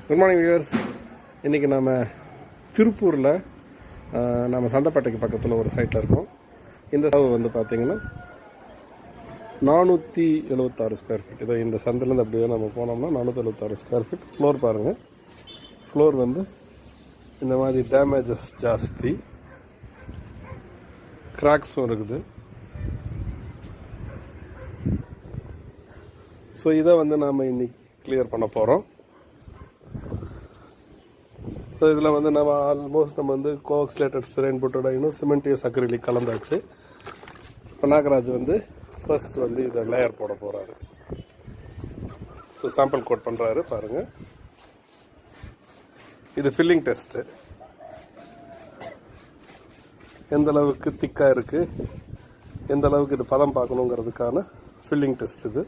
Good morning viewers. இன்றைக்கி நம்ம திருப்பூரில் நம்ம சந்தைப்பேட்டைக்கு பக்கத்தில் ஒரு சைட்டில் இருக்கோம். இந்த சவு வந்து பார்த்திங்கன்னா 476 ஸ்கொயர் ஃபீட். இதோ இந்த சந்தையிலேருந்து அப்படியே நம்ம போனோம்னா 476 ஸ்கொயர் ஃபீட். ஃப்ளோர் பாருங்கள். ஃப்ளோர் வந்து இந்த மாதிரி டேமேஜஸ் ஜாஸ்தி, கிராக்ஸும் இருக்குது. ஸோ இதை வந்து நாம் இன்றைக்கி கிளியர் பண்ண போகிறோம். ஸோ இதில் வந்து நம்ம ஆல்மோஸ்ட் வந்து கோஆக்சிலேட்டட் ஸ்டெரைன் புட்டோட இன்னும் சிமெண்டியஸ் அக்ரிலிக் கலந்தாச்சு. இப்போ நாகராஜ் வந்து ஃபர்ஸ்ட் வந்து இதை லேயர் போட போகிறாரு. ஸோ சாம்பிள் கோட் பண்ணுறாரு பாருங்கள். இது ஃபில்லிங் டெஸ்ட்டு, எந்த அளவுக்கு திக்காக இருக்குது, எந்த அளவுக்கு இது பதம் பார்க்கணுங்கிறதுக்கான ஃபில்லிங் டெஸ்ட் இது.